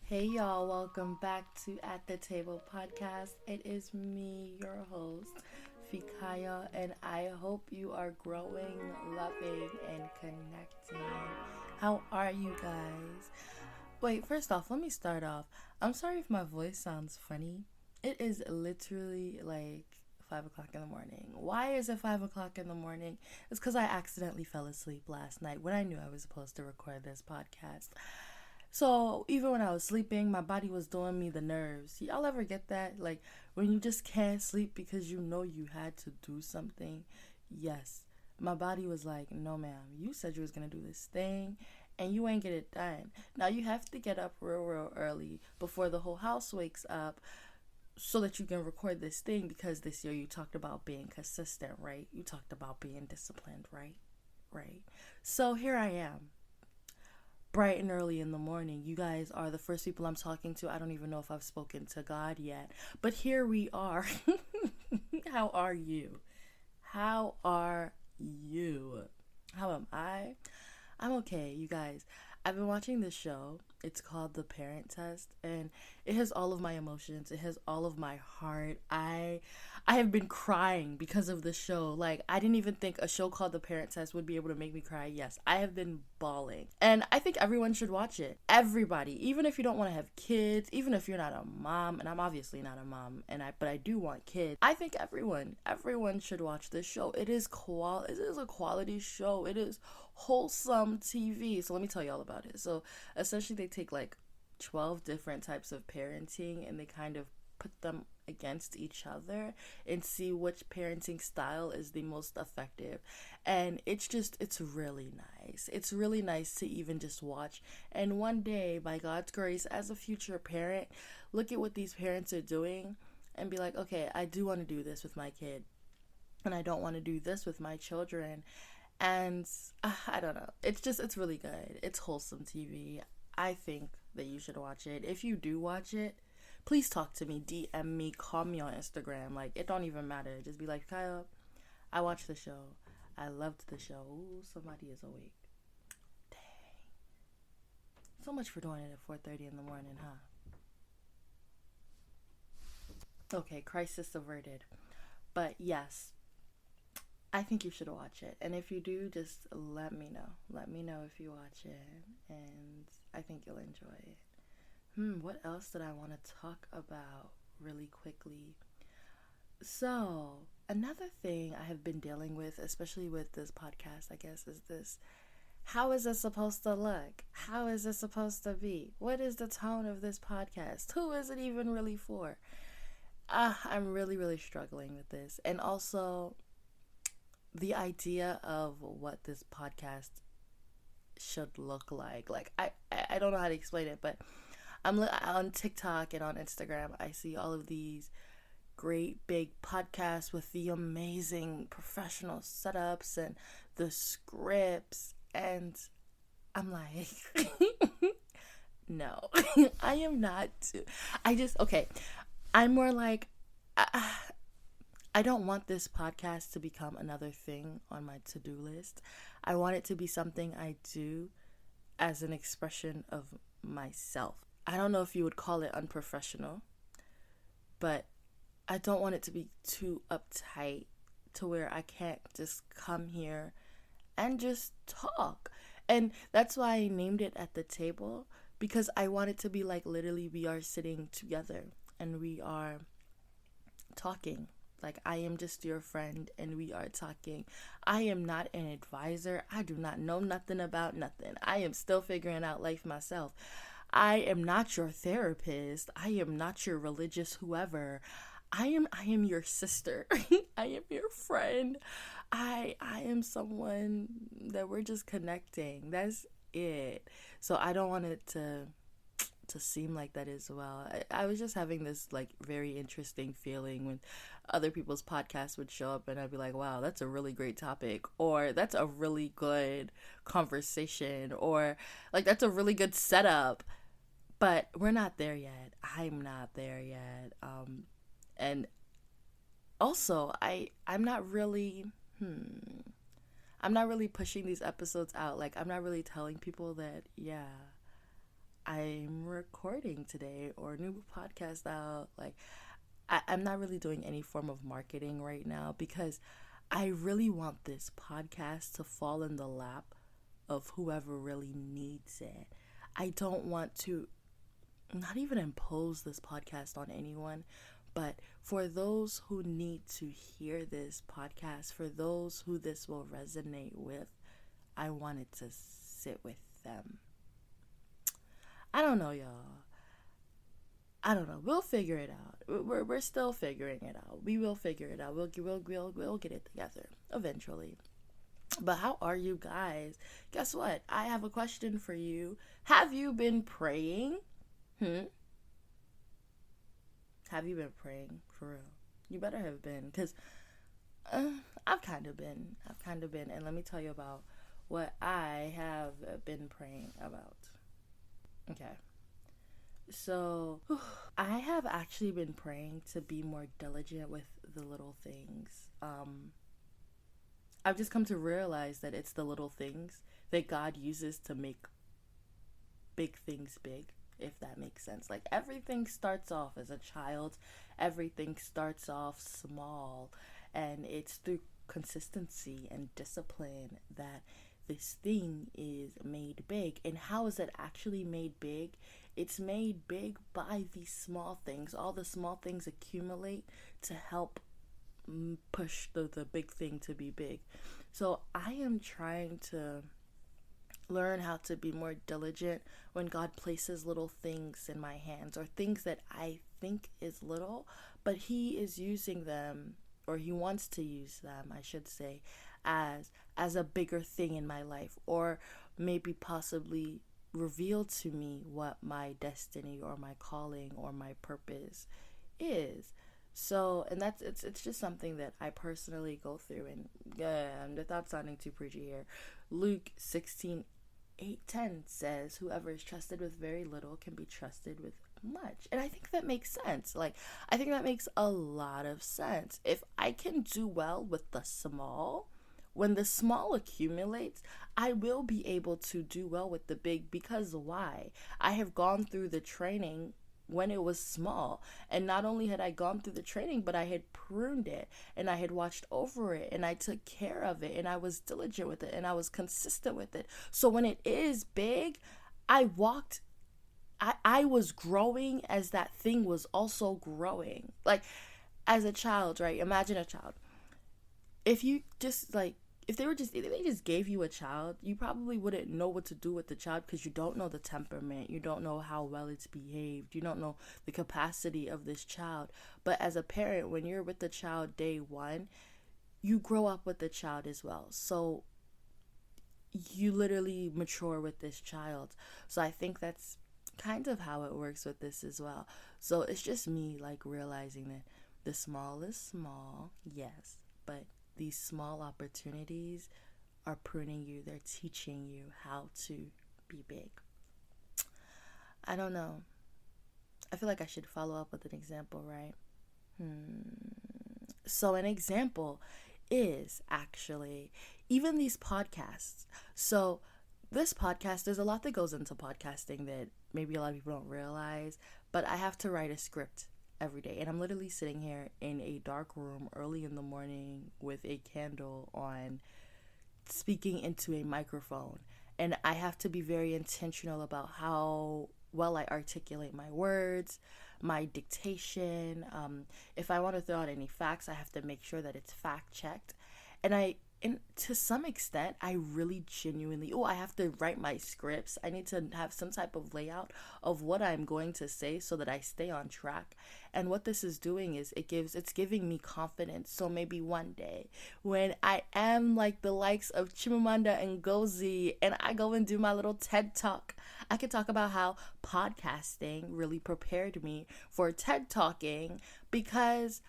Hey y'all, welcome back to At the Table podcast. It is me, your host, Fikayo, and I hope you are growing, loving, and connecting. How are you guys? Wait, first off, let me start off. I'm sorry if my voice sounds funny. It is literally like 5 o'clock in the morning. Why is it 5 o'clock in the morning? It's because I accidentally fell asleep last night when I knew I was supposed to record this podcast. So even when I was sleeping, my body was doing me the nerves. Y'all ever get that? Like when you just can't sleep because you know you had to do something? Yes. My body was like, no ma'am, you said you was going to do this thing and you ain't get it done. Now you have to get up real early before the whole house wakes up so that you can record this thing because this year you talked about being consistent, right? You talked about being disciplined, right? Right. So here I am, bright and early in the morning. You guys are the first people I'm talking to. I don't even know if I've spoken to God yet, but here we are. How are you? How are you? How am I? I'm okay, you guys. I've been watching this show. It's called The Parent Test, and it has all of my emotions. It has all of my heart. I have been crying because of the show. Like, I didn't even think a show called The Parent Test would be able to make me cry. Yes, I have been bawling. And I think everyone should watch it. Everybody, even if you don't want to have kids, even if you're not a mom, and I'm obviously not a mom, but I do want kids. I think everyone should watch this show. It is a quality show. It is wholesome TV. So let me tell you all about it. So essentially they take like 12 different types of parenting and they kind of put them against each other and see which parenting style is the most effective. And it's really nice. It's really nice to even just watch. And one day, by God's grace, as a future parent, look at what these parents are doing and be like, okay, I do want to do this with my kid. And I don't want to do this with my children. And I don't know. It's really good. It's wholesome TV. I think that you should watch it. If you do watch it, please talk to me, DM me, call me on Instagram. Like, it don't even matter. Just be like, Kyle, I watched the show. I loved the show. Ooh, somebody is awake. Dang. So much for doing it at 4:30 in the morning, huh? Okay, crisis averted. But yes, I think you should watch it. And if you do, just let me know. Let me know if you watch it. And I think you'll enjoy it. What else did I want to talk about really quickly? So, another thing I have been dealing with, especially with this podcast, I guess, is this. How is it supposed to look? How is it supposed to be? What is the tone of this podcast? Who is it even really for? I'm really struggling with this. And also, the idea of what this podcast should look like. Like, I don't know how to explain it, but I'm on TikTok and on Instagram. I see all of these great big podcasts with the amazing professional setups and the scripts. And I'm like, no, I am not. I'm more like, I don't want this podcast to become another thing on my to-do list. I want it to be something I do as an expression of myself. I don't know if you would call it unprofessional, but I don't want it to be too uptight to where I can't just come here and just talk. And that's why I named it At the Table, because I want it to be like literally we are sitting together and we are talking. Like, I am just your friend and we are talking. I am not an advisor. I do not know nothing about nothing. I am still figuring out life myself. I am not your therapist. I am not your religious whoever. I am your sister. I am your friend. I am someone that we're just connecting. That's it. So I don't want it to seem like that as well. I was just having this like very interesting feeling when other people's podcasts would show up and I'd be like, wow, that's a really great topic, or that's a really good conversation, or like that's a really good setup. But we're not there yet. I'm not there yet. And also I'm not really I'm not really pushing these episodes out. Like, I'm not really telling people that, yeah, I'm recording today or new podcast out. Like, I'm not really doing any form of marketing right now because I really want this podcast to fall in the lap of whoever really needs it. I don't want to not even impose this podcast on anyone, but for those who need to hear this podcast, for those who this will resonate with, I wanted to sit with them. I don't know, y'all. I don't know. We'll figure it out. We're still figuring it out. We will figure it out. We'll get it together eventually. But how are you guys? Guess what? I have a question for you. Have you been praying? Have you been praying for real? You better have been, because I've kind of been. And let me tell you about what I have been praying about. Okay. So, I have actually been praying to be more diligent with the little things. I've just come to realize that it's the little things that God uses to make big things big, if that makes sense. Like, everything starts off as a child, everything starts off small, and it's through consistency and discipline that this thing is made big. And how is it actually made big? It's made big by these small things. All the small things accumulate to help push the big thing to be big. So I am trying to learn how to be more diligent when God places little things in my hands, or things that I think is little, but He is using them, or He wants to use them, I should say, as a bigger thing in my life, or maybe possibly reveal to me what my destiny or my calling or my purpose is. So, and that's it's just something that I personally go through. And without sounding too preachy here, Luke 16:8-10 says, whoever is trusted with very little can be trusted with much. And I think that makes sense. Like, I think that makes a lot of sense. If I can do well with the small, when the small accumulates, I will be able to do well with the big. Because why? I have gone through the training when it was small, and not only had I gone through the training, but I had pruned it, and I had watched over it, and I took care of it, and I was diligent with it, and I was consistent with it. So when it is big, I was growing as that thing was also growing. Like, as a child, right? Imagine a child. If they just gave you a child, you probably wouldn't know what to do with the child, because you don't know the temperament, you don't know how well it's behaved, you don't know the capacity of this child. But as a parent, when you're with the child day one, you grow up with the child as well. So you literally mature with this child. So I think that's kind of how it works with this as well. So it's just me, like, realizing that the small is small, yes, but these small opportunities are pruning you. They're teaching you how to be big. I don't know. I feel like I should follow up with an example, right? So an example is actually even these podcasts. So this podcast, there's a lot that goes into podcasting that maybe a lot of people don't realize, but I have to write a script every day, and I'm literally sitting here in a dark room early in the morning with a candle on, speaking into a microphone, and I have to be very intentional about how well I articulate my words, my dictation. If I want to throw out any facts, I have to make sure that it's fact checked. And to some extent, I really genuinely, I have to write my scripts. I need to have some type of layout of what I'm going to say so that I stay on track. And what this is doing is it's giving me confidence. So maybe one day when I am like the likes of Chimamanda Ngozi and I go and do my little TED Talk, I can talk about how podcasting really prepared me for TED Talking, because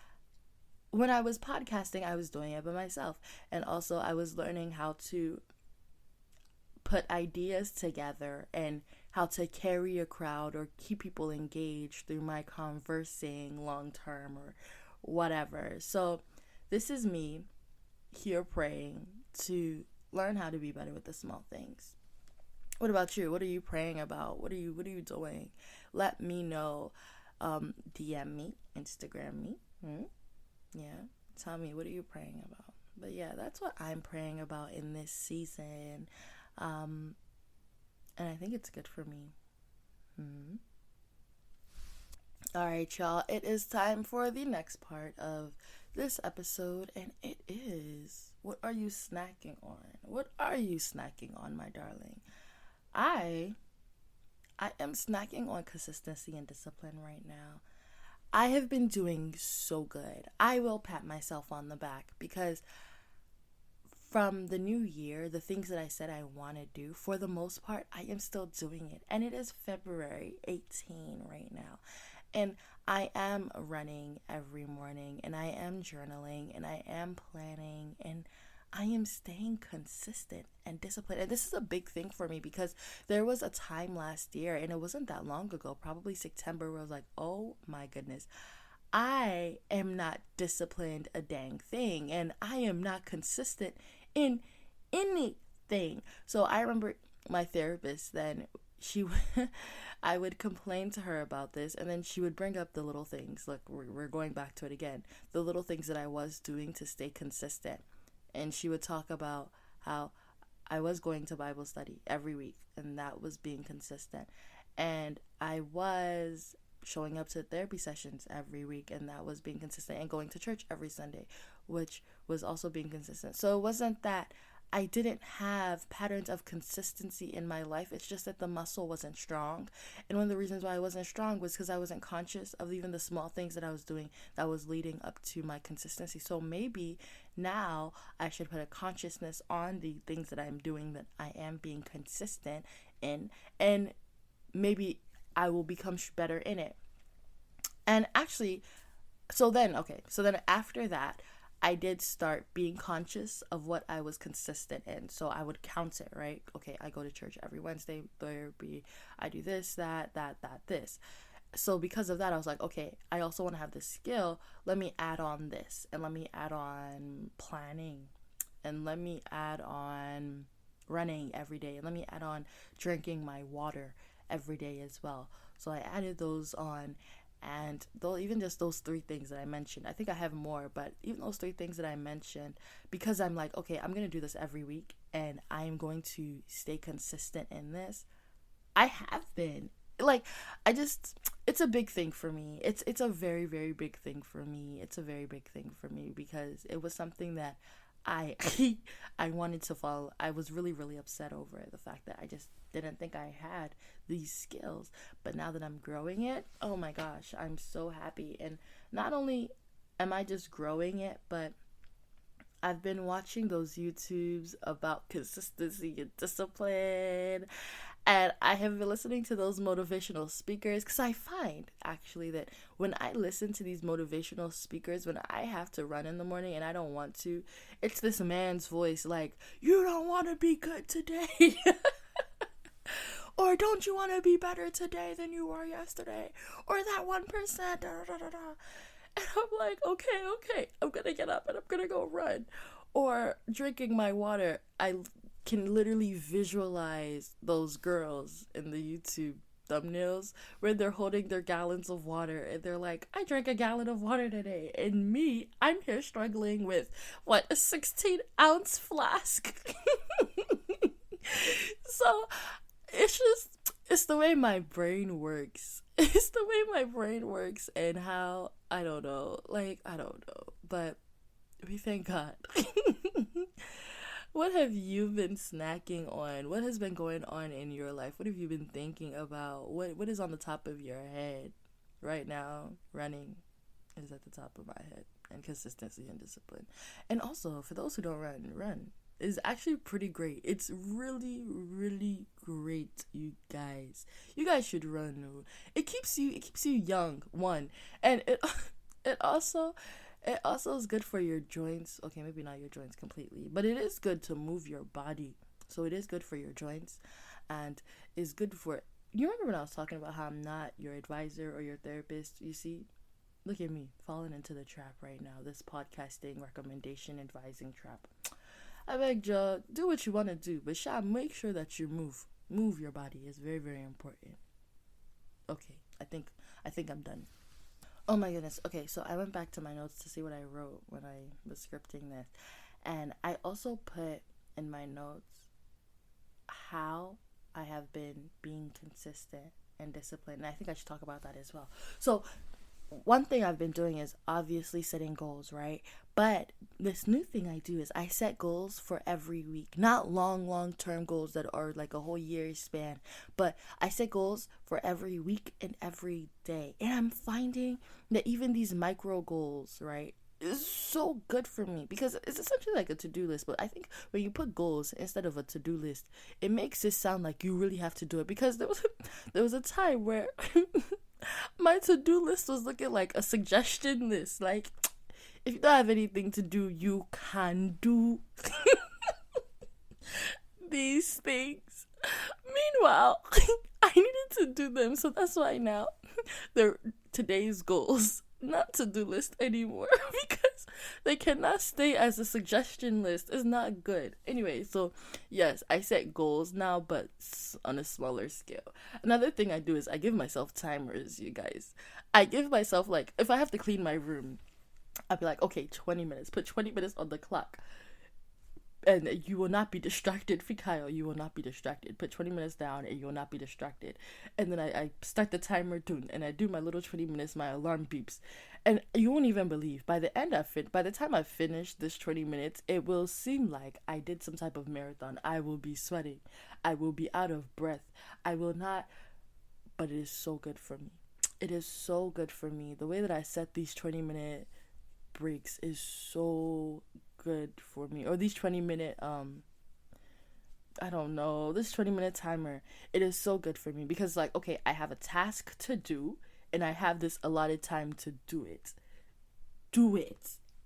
when I was podcasting, I was doing it by myself. And also I was learning how to put ideas together and how to carry a crowd or keep people engaged through my conversing long term or whatever. So this is me here praying to learn how to be better with the small things. What about you? What are you praying about? What are you doing? Let me know. DM me, Instagram me. Yeah. Tell me, what are you praying about? But yeah, that's what I'm praying about in this season. Um, and I think it's good for me. All right, y'all. It is time for the next part of this episode, and it is, what are you snacking on? What are you snacking on, my darling? I I am snacking on consistency and discipline right now. I have been doing so good. I will pat myself on the back because from the new year, the things that I said I want to do, for the most part, I am still doing it. And it is February 18 right now. And I am running every morning, and I am journaling, and I am planning, and I am staying consistent and disciplined. And this is a big thing for me because there was a time last year, and it wasn't that long ago, probably September, where I was like, oh my goodness, I am not disciplined a dang thing, and I am not consistent in anything. So I remember my therapist then, she would, I would complain to her about this, and then she would bring up the little things. Look, we're going back to it again. The little things that I was doing to stay consistent. And she would talk about how I was going to Bible study every week, and that was being consistent. And I was showing up to therapy sessions every week, and that was being consistent, and going to church every Sunday, which was also being consistent. So it wasn't that I didn't have patterns of consistency in my life. It's just that the muscle wasn't strong. And one of the reasons why I wasn't strong was because I wasn't conscious of even the small things that I was doing that was leading up to my consistency. So maybe now I should put a consciousness on the things that I'm doing that I am being consistent in, and maybe I will become better in it. And actually, so then after that, I did start being conscious of what I was consistent in. So I would count it, right? Okay, I go to church every Wednesday, therapy, I do this, that, this. So because of that, I was like, okay, I also want to have this skill. Let me add on this, and let me add on planning, and let me add on running every day, and let me add on drinking my water every day as well. So I added those on, and though even just those three things that I mentioned, I think I have more, but even those three things that I mentioned, because I'm like, okay, I'm going to do this every week, and I am going to stay consistent in this. I have been. Like, it's a big thing for me. It's a very, very big thing for me. It's a very big thing for me because it was something that I I wanted to follow. I was really, really upset over it, the fact that I just didn't think I had these skills. But now that I'm growing it, oh my gosh, I'm so happy. And not only am I just growing it, but I've been watching those YouTubes about consistency and discipline, and I have been listening to those motivational speakers because I find actually that when I listen to these motivational speakers, when I have to run in the morning and I don't want to, it's this man's voice like, you don't want to be good today. Or don't you want to be better today than you were yesterday? Or that 1%. Da, da, da, da. And I'm like, okay, I'm going to get up and I'm going to go run. Or drinking my water. I can literally visualize those girls in the YouTube thumbnails where they're holding their gallons of water and they're like, I drank a gallon of water today. And me, I'm here struggling with, a 16-ounce flask. So it's the way my brain works. It's the way my brain works, and how, I don't know. But we thank God. What have you been snacking on? What has been going on in your life? What have you been thinking about? What is on the top of your head right now? Running is at the top of my head, and consistency and discipline. And also, for those who don't run is actually pretty great. It's really, really great, you guys. You guys should run. It keeps you young, one. And it also is good for your joints. Okay, maybe not your joints completely, but it is good to move your body. So it is good for your joints, and is good for, you remember when I was talking about how I'm not your advisor or your therapist? You see, look at me falling into the trap right now. This podcasting recommendation advising trap. I beg you, do what you want to do, but make sure that you move. Move your body is very, very important. Okay, I think I'm done. Oh my goodness. Okay, so I went back to my notes to see what I wrote when I was scripting this. And I also put in my notes how I have been being consistent and disciplined. And I think I should talk about that as well. So one thing I've been doing is obviously setting goals, right? But this new thing I do is I set goals for every week, not long term goals that are like a whole year span, but I set goals for every week and every day. And I'm finding that even these micro goals, right, is so good for me because it's essentially like a to-do list. But I think when you put goals instead of a to-do list, it makes it sound like you really have to do it, because there was a time where my to-do list was looking like a suggestion list. Like, if you don't have anything to do, you can do these things. Meanwhile, I needed to do them, so that's why now they're today's goals, not to-do list anymore, because they cannot stay as a suggestion list. It's not good. Anyway, so yes, I set goals now, but on a smaller scale. Another thing I do is I give myself timers, you guys. I give myself, like, if I have to clean my room, I'll be like, okay, 20 minutes. Put 20 minutes on the clock. And you will not be distracted. Fikayo, you will not be distracted. Put 20 minutes down and you will not be distracted. And then I start the timer too, and I do my little 20 minutes, my alarm beeps. And you won't even believe, by the time I finish this 20 minutes, it will seem like I did some type of marathon. I will be sweating. I will be out of breath. I will not, but it is so good for me. It is so good for me. The way that I set these 20-minute breaks is so good for me. Or these 20-minute this 20-minute timer, it is so good for me because, like, okay, I have a task to do and I have this allotted time to do it.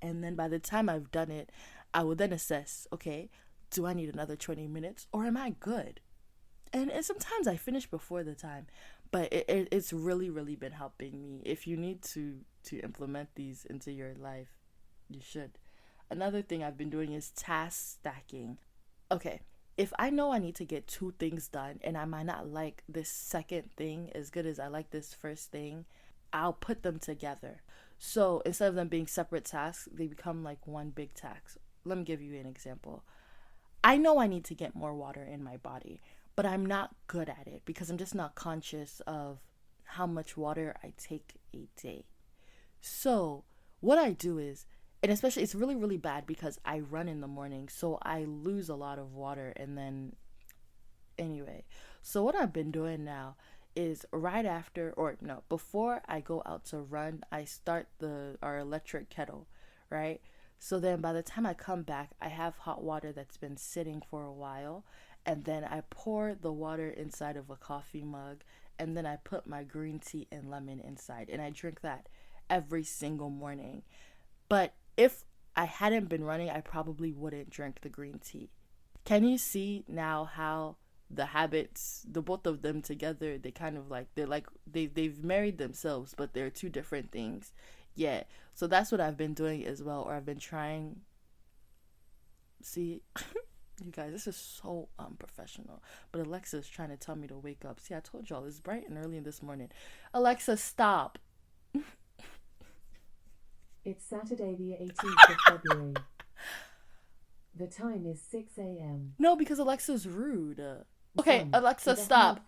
And then by the time I've done it, I will then assess, okay, do I need another 20 minutes or am I good? And sometimes I finish before the time, but it's really, really been helping me. If you need to implement these into your life, you should. Another thing I've been doing is task stacking. Okay, if I know I need to get 2 things done and I might not like this second thing as good as I like this first thing, I'll put them together. So instead of them being separate tasks, they become like one big task. Let me give you an example. I know I need to get more water in my body, but I'm not good at it because I'm just not conscious of how much water I take a day. So what I do is, and especially it's really, really bad because I run in the morning, so I lose a lot of water. And then anyway, so what I've been doing now is before I go out to run, I start our electric kettle, right? So then by the time I come back, I have hot water that's been sitting for a while, and then I pour the water inside of a coffee mug, and then I put my green tea and lemon inside, and I drink that every single morning. But if I hadn't been running, I probably wouldn't drink the green tea. Can you see now how the habits, the both of them together, they've married themselves, but they're 2 different things. Yeah, so that's what I've been doing as well, or I've been trying. See, you guys, this is so unprofessional. But Alexa's trying to tell me to wake up. See, I told y'all it's bright and early this morning. Alexa, stop. It's Saturday the 18th of February. The time is 6 a.m. No, because Alexa's rude. Okay, Alexa, stop.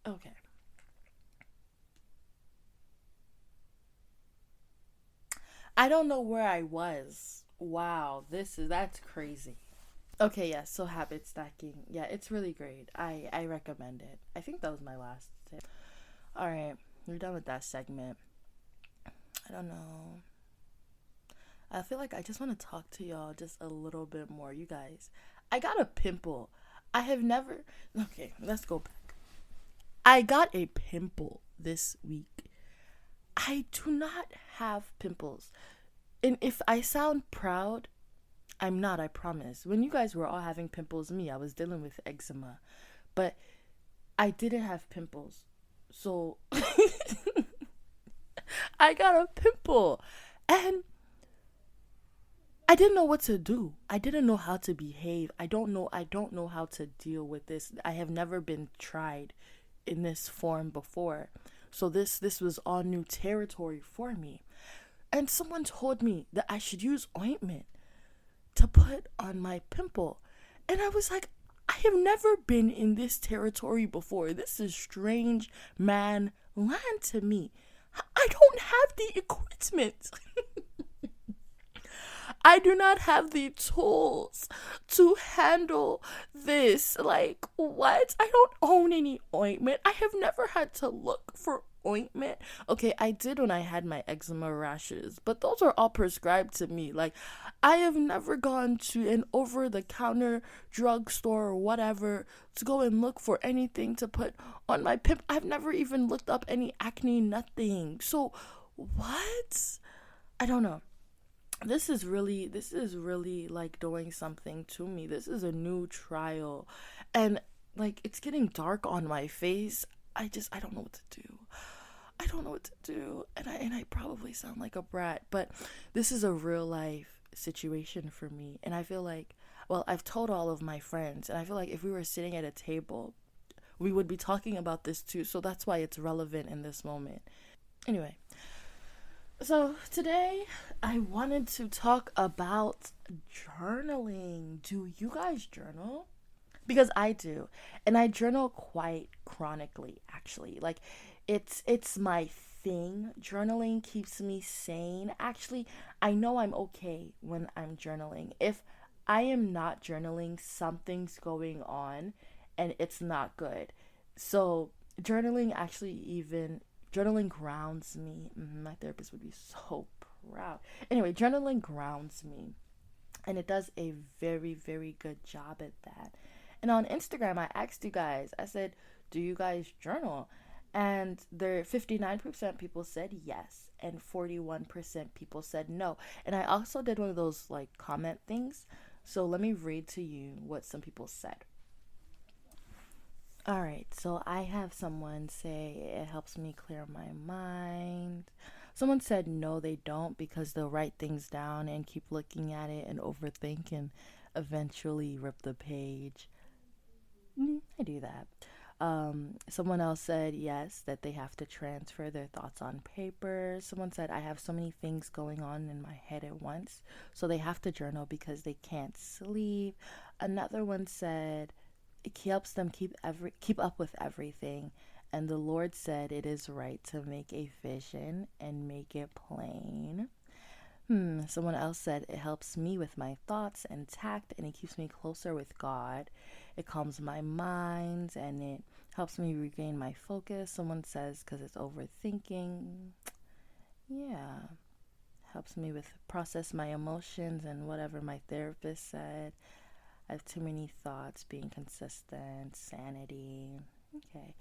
Okay. I don't know where I was. Wow, that's crazy. Okay, yeah, so habit stacking. Yeah, it's really great. I recommend it. I think that was my last tip. All right, we're done with that segment. I don't know. I feel like I just want to talk to y'all just a little bit more. You guys, I got a pimple. Okay, let's go back. I got a pimple this week. I do not have pimples. And if I sound proud, I'm not, I promise. When you guys were all having pimples, I was dealing with eczema. But I didn't have pimples. So I got a pimple. And I didn't know what to do. I didn't know how to behave. I don't know how to deal with this. I have never been tried in this form before. So this was all new territory for me. And someone told me that I should use ointment to put on my pimple. And I was like, I have never been in this territory before. This is strange man land to me. I don't have the equipment. I do not have the tools to handle this. Like, what? I don't own any ointment. I have never had to look for ointment. Okay, I did when I had my eczema rashes, but those are all prescribed to me. Like, I have never gone to an over the counter drugstore or whatever to go and look for anything to put on my pimp. I've never even looked up any acne, nothing. So, what? I don't know. This is really like doing something to me. This is a new trial, and like it's getting dark on my face. I don't know what to do. I don't know what to do. And I probably sound like a brat, but this is a real life situation for me. And I feel like, well, I've told all of my friends, and I feel like if we were sitting at a table, we would be talking about this too. So that's why it's relevant in this moment. Anyway, so today I wanted to talk about journaling. Do you guys journal? Because I do. And I journal quite chronically, actually. Like it's my thing. Journaling keeps me sane. Actually, I know I'm okay when I'm journaling. If I am not journaling, something's going on and it's not good. So, journaling grounds me. My therapist would be so proud. Anyway, journaling grounds me, and it does a very, very good job at that. And on Instagram, I asked you guys, I said, do you guys journal? And there 59% people said yes, and 41% people said no. And I also did one of those like comment things. So let me read to you what some people said. All right, so I have someone say it helps me clear my mind. Someone said no, they don't, because they'll write things down and keep looking at it and overthink and eventually rip the page. I do that. Someone else said yes, that they have to transfer their thoughts on paper. Someone said I have so many things going on in my head at once, so they have to journal because they can't sleep. Another one said it helps them keep up with everything, and the Lord said it is right to make a vision and make it plain. Someone else said it helps me with my thoughts and tact, and it keeps me closer with God. It calms my mind and it helps me regain my focus. Someone says because it's overthinking. Yeah, helps me with process my emotions and whatever my therapist said. I have too many thoughts, being consistent, sanity. Okay.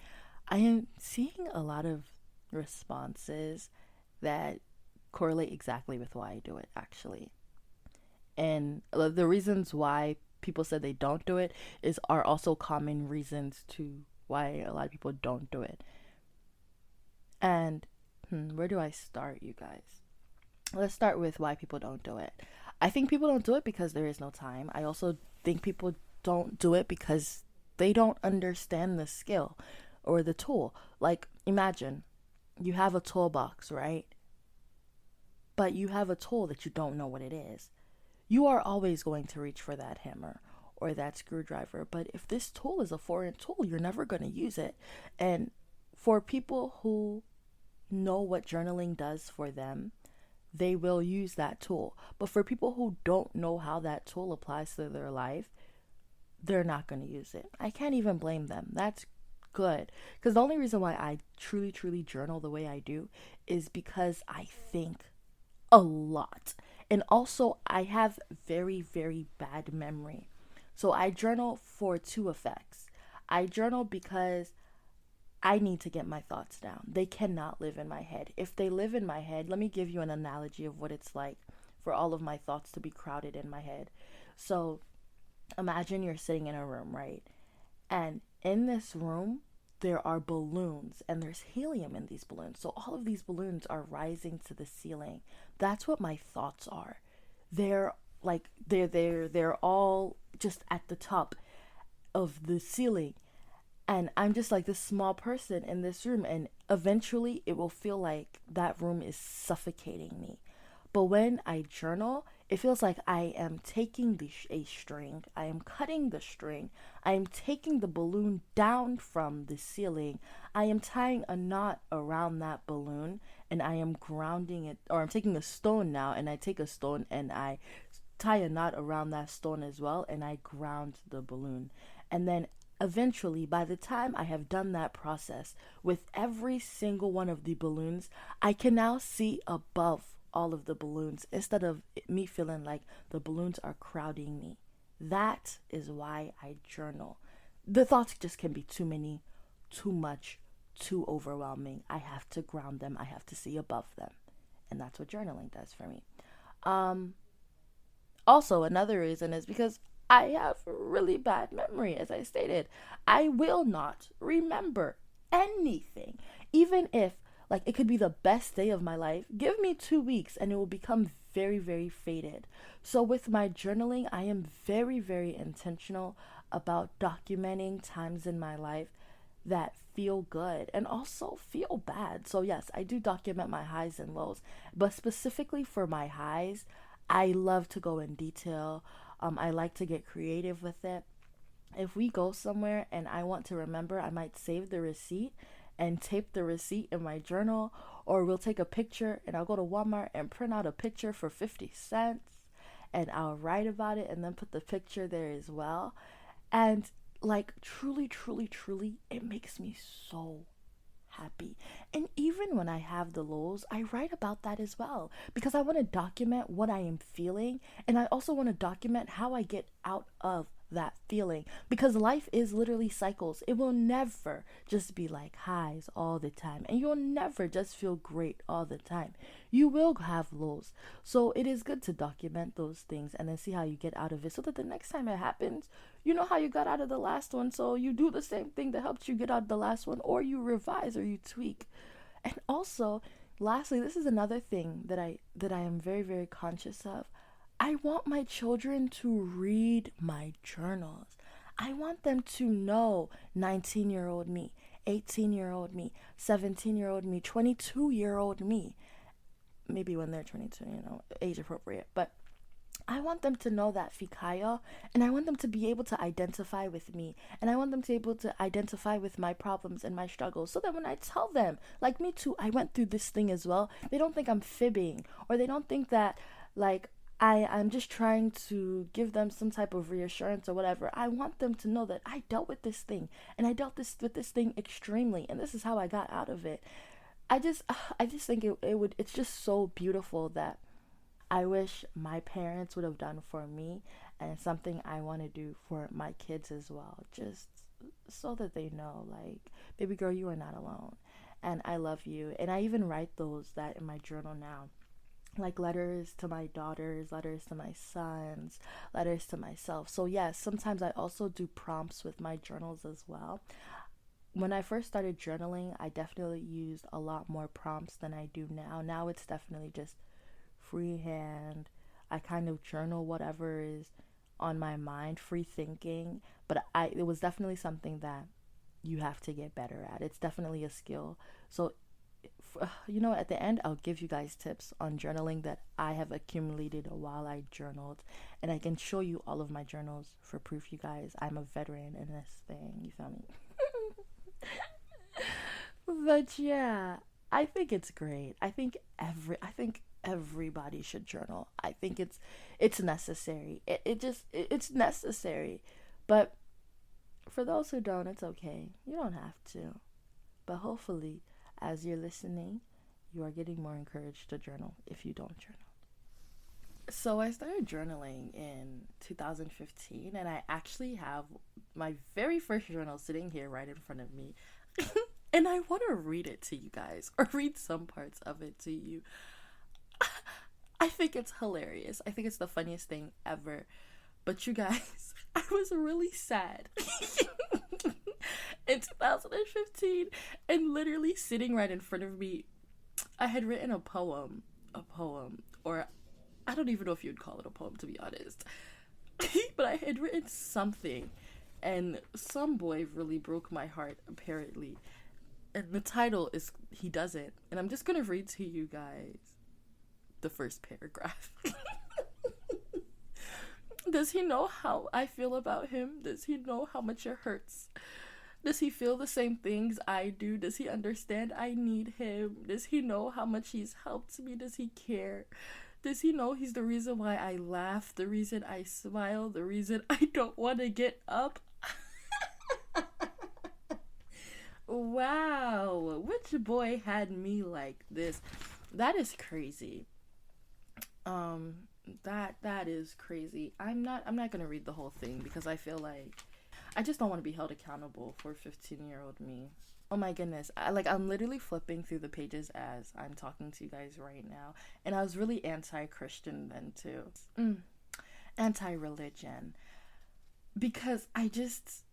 I am seeing a lot of responses that correlate exactly with why I do it, actually. And the reasons why people said they don't do it are also common reasons to why a lot of people don't do it. And where do I start, you guys? Let's start with why people don't do it. I think people don't do it because there is no time. I also think people don't do it because they don't understand the skill or the tool. Like, imagine you have a toolbox, right? But you have a tool that you don't know what it is. You are always going to reach for that hammer or that screwdriver. But if this tool is a foreign tool, you're never going to use it. And for people who know what journaling does for them, they will use that tool. But for people who don't know how that tool applies to their life, they're not going to use it. I can't even blame them. That's good. Because the only reason why I truly, truly journal the way I do is because I think a lot. And also, I have very, very bad memory. So I journal for two effects. I journal because I need to get my thoughts down. They cannot live in my head. If they live in my head, let me give you an analogy of what it's like for all of my thoughts to be crowded in my head. So imagine you're sitting in a room, right? And in this room, there are balloons and there's helium in these balloons. So all of these balloons are rising to the ceiling. That's what my thoughts are. They're like they're all just at the top of the ceiling, and I'm just like this small person in this room, and eventually it will feel like that room is suffocating me. But when I journal, it feels like I am taking a string, I am cutting the string, I am taking the balloon down from the ceiling, I am tying a knot around that balloon, and I am grounding it, or I'm taking a stone now, and I take a stone and I tie a knot around that stone as well, and I ground the balloon. And then eventually, by the time I have done that process with every single one of the balloons, I can now see above all of the balloons instead of me feeling like the balloons are crowding me. That is why I journal. The thoughts just can be too many, too much, too overwhelming. I have to ground them, I have to see above them. And that's what journaling does for me. Also, another reason is because I have really bad memory, as I stated. I will not remember anything. Even if, like, it could be the best day of my life, give me 2 weeks and it will become very, very faded. So with my journaling, I am very, very intentional about documenting times in my life that feel good and also feel bad. So yes, I do document my highs and lows, but specifically for my highs, I love to go in detail. I like to get creative with it. If we go somewhere and I want to remember, I might save the receipt and tape the receipt in my journal, or we'll take a picture and I'll go to Walmart and print out a picture for 50 cents and I'll write about it and then put the picture there as well. And like truly, truly, truly, it makes me so happy. And even when I have the lows, I write about that as well because I want to document what I am feeling, and I also want to document how I get out of that feeling, because life is literally cycles. It will never just be like highs all the time, and you'll never just feel great all the time. You will have lows. So it is good to document those things and then see how you get out of it, so that the next time it happens, you know how you got out of the last one, so you do the same thing that helped you get out of the last one, or you revise or you tweak. And also, lastly, this is another thing that I am very, very conscious of. I want my children to read my journals. I want them to know 19-year-old me, 18-year-old me, 17-year-old me, 22-year-old me. Maybe when they're 22, age appropriate. But I want them to know that Fikayo, and I want them to be able to identify with me, and I want them to be able to identify with my problems and my struggles, so that when I tell them, like me too, I went through this thing as well, they don't think I'm fibbing, or they don't think that, like, I'm just trying to give them some type of reassurance or whatever. I want them to know that I dealt with this thing, and I dealt with this thing extremely, and this is how I got out of it. I just think it's just so beautiful that I wish my parents would have done for me, and it's something I want to do for my kids as well, just so that they know, like, baby girl, you are not alone, and I love you. And I even write that in my journal now, like letters to my daughters, letters to my sons, letters to myself. So yes, sometimes I also do prompts with my journals as well. When I first started journaling, I definitely used a lot more prompts than I do now. Now it's definitely just freehand. I kind of journal whatever is on my mind, free thinking, but it was definitely something that you have to get better at. It's definitely a skill. So at the end, I'll give you guys tips on journaling that I have accumulated while I journaled, and I can show you all of my journals for proof, you guys. I'm a veteran in this thing, you feel me? But yeah, I think it's great. I think everybody should journal. I think it's necessary. It's necessary. But for those who don't, it's okay. You don't have to. But hopefully, as you're listening, you are getting more encouraged to journal if you don't journal. So I started journaling in 2015, and I actually have my very first journal sitting here right in front of me. And I want to read it to you guys, or read some parts of it to you. I think it's hilarious. I think it's the funniest thing ever. But you guys, I was really sad in 2015, and literally sitting right in front of me, I had written a poem, or I don't even know if you'd call it a poem, to be honest. But I had written something, and some boy really broke my heart, apparently. And the title is He Doesn't. And I'm just going to read to you guys the first paragraph. Does he know how I feel about him? Does he know how much it hurts? Does he feel the same things I do? Does he understand I need him? Does he know how much he's helped me? Does he care? Does he know he's the reason why I laugh, the reason I smile, the reason I don't want to get up? Wow, which boy had me like this? That is crazy. That is crazy. I'm not gonna read the whole thing because I feel like I just don't want to be held accountable for 15-year-old me. Oh my goodness. I'm literally flipping through the pages as I'm talking to you guys right now. And I was really anti-Christian then too. Anti-religion. Because I just...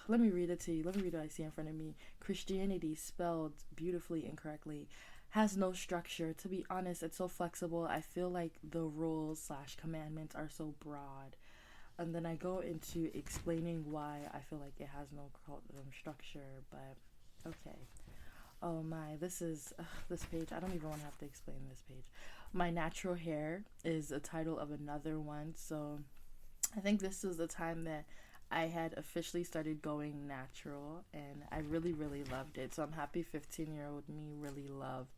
let me read it to you. Let me read what I see in front of me. Christianity, spelled beautifully incorrectly, has no structure. To be honest, it's so flexible. I feel like the rules/commandments are so broad. And then I go into explaining why I feel like it has no structure, but okay. Oh my, this page. I don't even want to have to explain this page. My natural hair is a title of another one, so I think this was the time that I had officially started going natural, and I really, really loved it. So I'm happy 15-year-old me really loved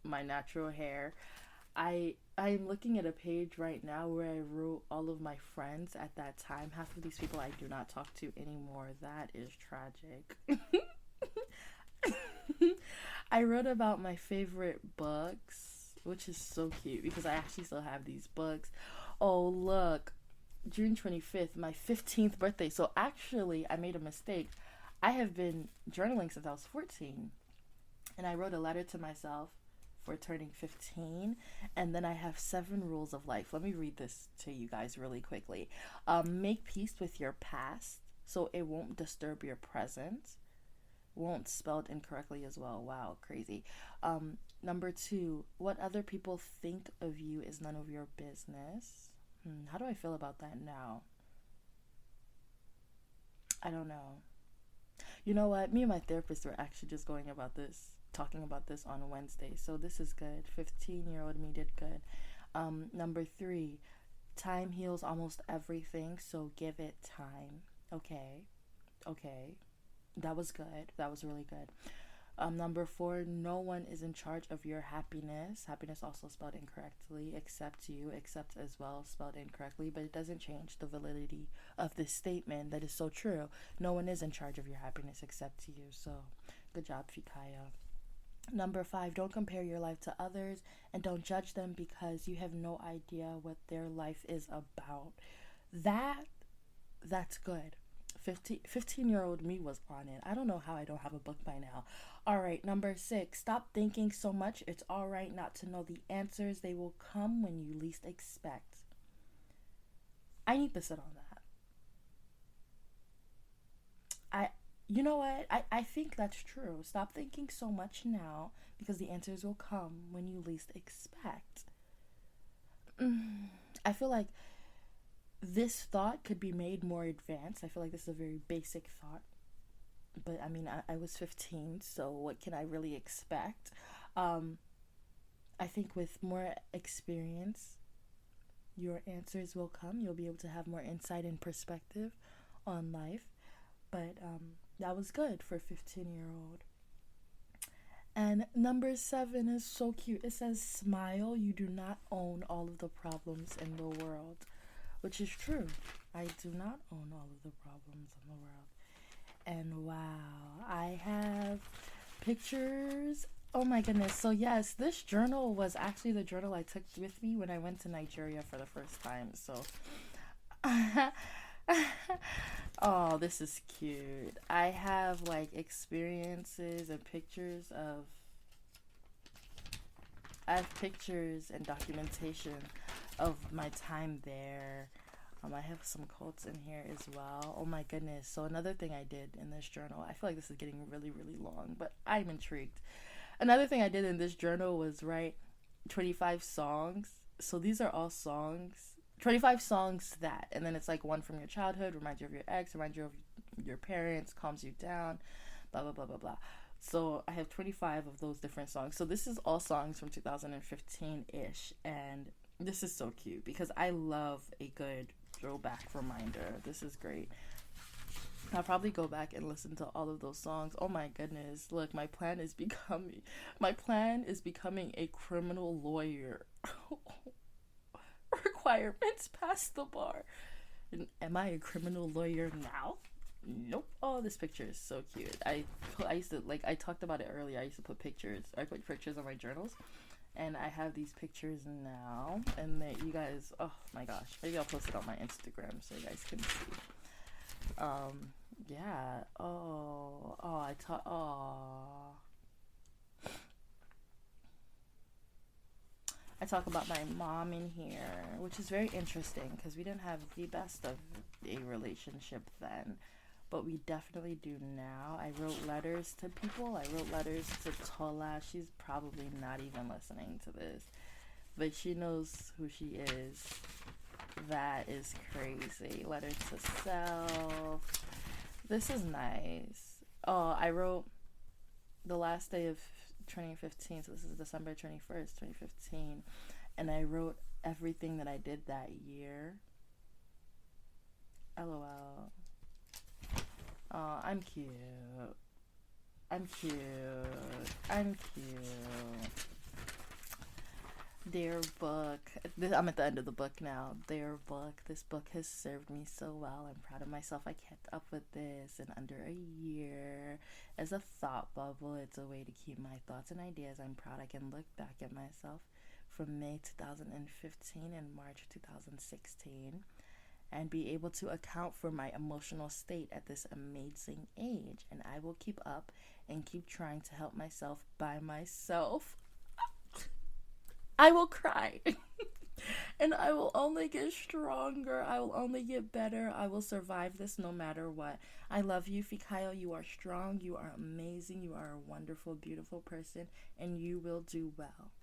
my natural hair. I'm looking at a page right now where I wrote all of my friends at that time. Half of these people I do not talk to anymore. That is tragic. I wrote about my favorite books, which is so cute because I actually still have these books. Oh, look. June 25th, my 15th birthday. So actually, I made a mistake. I have been journaling since I was 14. And I wrote a letter to myself for turning 15, and then I have 7 rules of life. Let me read this to you guys really quickly. Make peace with your past so it won't disturb your present. Won't, spelled incorrectly as well. Wow, crazy. Number 2, what other people think of you is none of your business. How do I feel about that now? I don't know. You know what? Me and my therapist were actually just talking about this on Wednesday. So this is good. 15-year-old me did good. Number 3, time heals almost everything, so give it time. Okay. That was good. That was really good. Number 4, no one is in charge of your happiness. Happiness also spelled incorrectly, except you. Except as well spelled incorrectly, but it doesn't change the validity of this statement that is so true. No one is in charge of your happiness except you. So, good job, Fikayo. Number 5, don't compare your life to others and don't judge them because you have no idea what their life is about. That's good. 15-year-old me was on it. I don't know how I don't have a book by now. All right, number 6, stop thinking so much. It's all right not to know the answers. They will come when you least expect. I need to sit on that. You know what? I think that's true. Stop thinking so much now because the answers will come when you least expect. I feel like this thought could be made more advanced. I feel like this is a very basic thought. But I mean, I was 15, so what can I really expect? I think with more experience, your answers will come. You'll be able to have more insight and perspective on life. But that was good for a 15-year-old. And number 7 is so cute. It says, smile. You do not own all of the problems in the world. Which is true. I do not own all of the problems in the world. And wow, I have pictures. Oh my goodness. So yes, this journal was actually the journal I took with me when I went to Nigeria for the first time. So oh, this is cute. I have experiences and pictures of I have pictures and documentation of my time there. I have some quotes in here as well. Oh my goodness. So another thing I did in this journal, I feel like this is getting really, really long, but I'm intrigued. Another thing I did in this journal was write 25 songs. So these are all songs. 25 songs that, and then it's like one from your childhood, reminds you of your ex, reminds you of your parents, calms you down, blah, blah, blah, blah, blah. So I have 25 of those different songs. So this is all songs from 2015-ish. And this is so cute because I love a good throwback reminder. This is great. I'll probably go back and listen to all of those songs. Oh my goodness. Look, my plan is becoming a criminal lawyer. Requirements past the bar. And am I a criminal lawyer now? Nope. Oh, this picture is so cute. I used to, like, I talked about it earlier. I used to put pictures. I put pictures on my journals. And I have these pictures now. And you guys, oh my gosh. Maybe I'll post it on my Instagram so you guys can see. Yeah. I talk about my mom in here, which is very interesting because we didn't have the best of a relationship then, but we definitely do now. I wrote letters to people. I wrote letters to Tola. She's probably not even listening to this, but she knows who she is. That is crazy. Letters to self. This is nice. Oh, I wrote the last day of 2015, so this is December 21st, 2015, and I wrote everything that I did that year. LOL. Oh, I'm cute. Dear book. I'm at the end of the book now. Dear book. This book has served me so well. I'm proud of myself. I kept up with this in under a year. As a thought bubble, it's a way to keep my thoughts and ideas. I'm proud I can look back at myself from May 2015 and March 2016 and be able to account for my emotional state at this amazing age. And I will keep up and keep trying to help myself by myself. I will cry. And I will only get stronger. I will only get better. I will survive this no matter what. I love you, Fikayo. You are strong. You are amazing. You are a wonderful, beautiful person. And you will do well.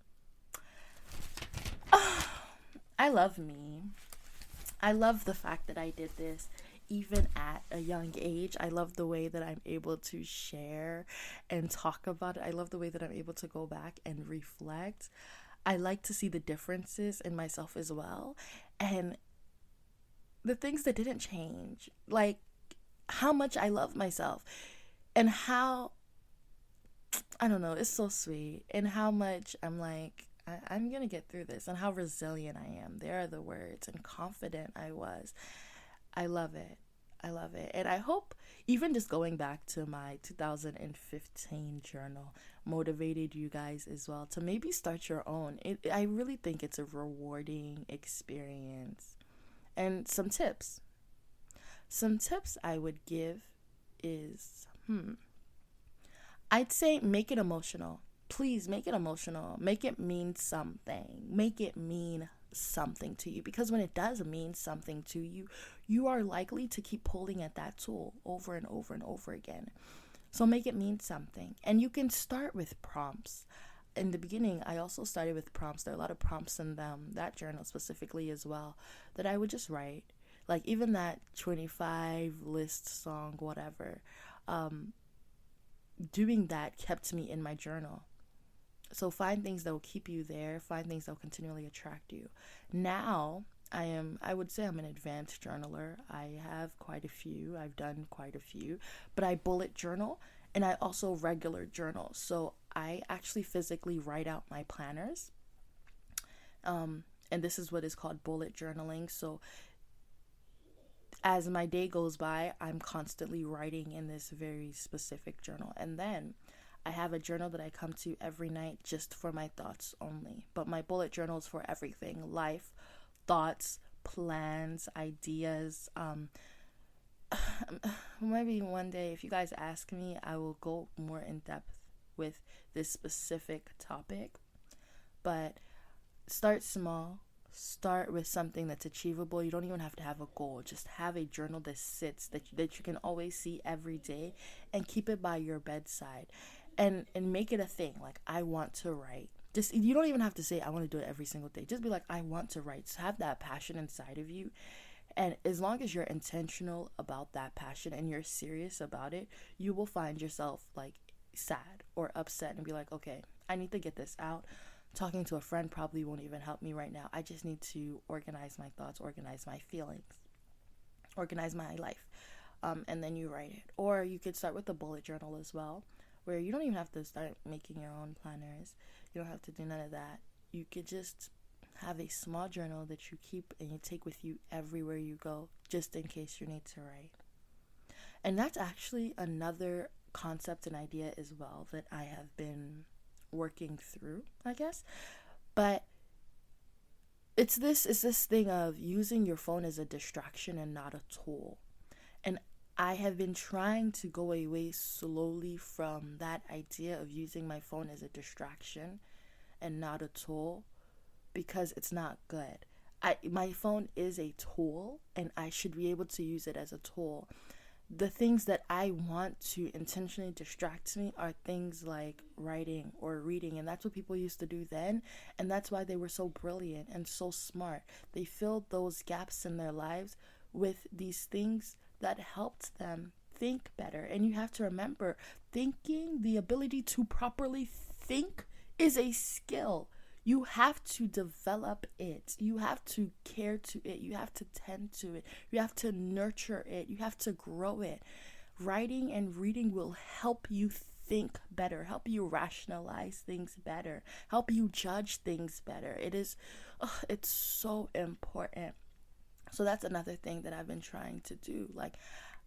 I love me. I love the fact that I did this even at a young age. I love the way that I'm able to share and talk about it. I love the way that I'm able to go back and reflect. I like to see the differences in myself as well. And the things that didn't change, like how much I love myself and how, I don't know, it's so sweet. And how much I'm like, I'm going to get through this, and how resilient I am. There are the words, and confident I was. I love it. And I hope even just going back to my 2015 journal motivated you guys as well to maybe start your own. I really think it's a rewarding experience. And some tips I would give is, I'd say make it emotional. Please make it emotional. Make it mean something. Make it mean something to you, because when it does mean something to you, you are likely to keep pulling at that tool over and over and over again. So make it mean something. And you can start with prompts. In the beginning, I also started with prompts. There are a lot of prompts in that journal specifically as well, that I would just write. Like even that 25 list song, whatever, doing that kept me in my journal. So find things that will keep you there. Find things that will continually attract you. Now, I would say I'm an advanced journaler. I have quite a few. I've done quite a few. But I bullet journal, and I also regular journal. So I actually physically write out my planners. And this is what is called bullet journaling. So as my day goes by, I'm constantly writing in this very specific journal. And then I have a journal that I come to every night just for my thoughts only. But my bullet journal is for everything: life, thoughts, plans, ideas. Maybe one day, if you guys ask me, I will go more in depth with this specific topic. But start small. Start with something that's achievable. You don't even have to have a goal. Just have a journal that sits, that you can always see every day, and keep it by your bedside. And make it a thing. Like, I want to write. Just, you don't even have to say, I want to do it every single day. Just be like, I want to write. Have that passion inside of you. And as long as you're intentional about that passion and you're serious about it, you will find yourself like sad or upset and be like, okay, I need to get this out. Talking to a friend probably won't even help me right now. I just need to organize my thoughts, organize my feelings, organize my life. And then you write it. Or you could start with a bullet journal as well, where you don't even have to start making your own planners. You don't have to do none of that. You could just have a small journal that you keep and you take with you everywhere you go, just in case you need to write. And that's actually another concept and idea as well that I have been working through, I guess. But it's this thing of using your phone as a distraction and not a tool. And I have been trying to go away slowly from that idea of using my phone as a distraction and not a tool, because it's not good. My phone is a tool and I should be able to use it as a tool. The things that I want to intentionally distract me are things like writing or reading, and that's what people used to do then, and that's why they were so brilliant and so smart. They filled those gaps in their lives with these things that helped them think better. And you have to remember, thinking, the ability to properly think, is a skill. You have to develop it. You have to care to it. You have to tend to it. You have to nurture it. You have to grow it. Writing and reading will help you think better, help you rationalize things better, help you judge things better. It's so important. So that's another thing that I've been trying to do. Like,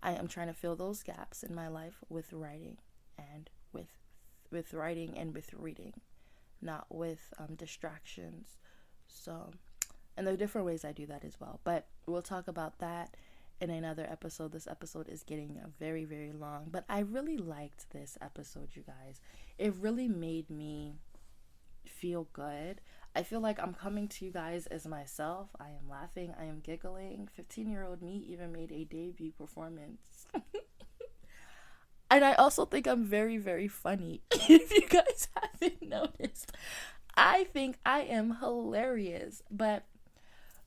I am trying to fill those gaps in my life with writing and with writing and with reading, not with distractions. So, and there are different ways I do that as well, but we'll talk about that in another episode. This episode is getting very, very long, but I really liked this episode, you guys. It really made me feel good. I feel like I'm coming to you guys as myself. I am laughing, I am giggling. 15-year-old me even made a debut performance. And I also think I'm very, very funny. If you guys haven't noticed, I think I am hilarious. But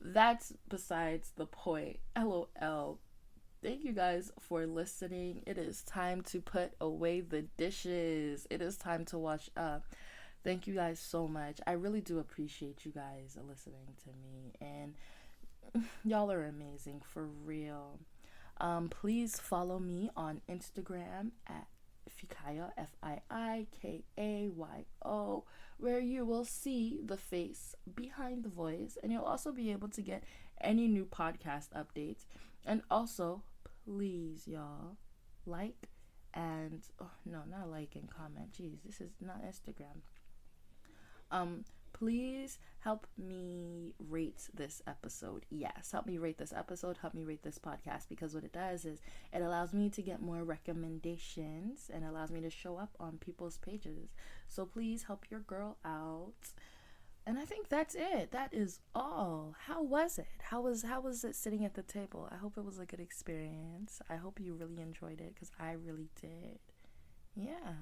that's besides the point. LOL. Thank you guys for listening. It is time to put away the dishes. It is time to wash up. Thank you guys so much. I really do appreciate you guys listening to me. And y'all are amazing, for real. Please follow me on Instagram at Fikayo, Fikayo, where you will see the face behind the voice, and you'll also be able to get any new podcast updates. And also, please, y'all, like and not like and comment. Jeez, this is not Instagram. Please help me rate this episode. Yes, help me rate this episode. Help me rate this podcast, because what it does is it allows me to get more recommendations and allows me to show up on people's pages. So please help your girl out. And I think that's it. That is all. How was it? How was it sitting at the table? I hope it was a good experience. I hope you really enjoyed it, because I really did. Yeah.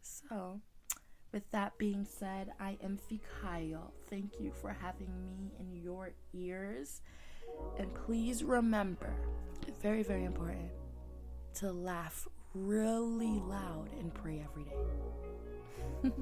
So, with that being said, I am Fikayo. Thank you for having me in your ears. And please remember, very, very important, to laugh really loud and pray every day.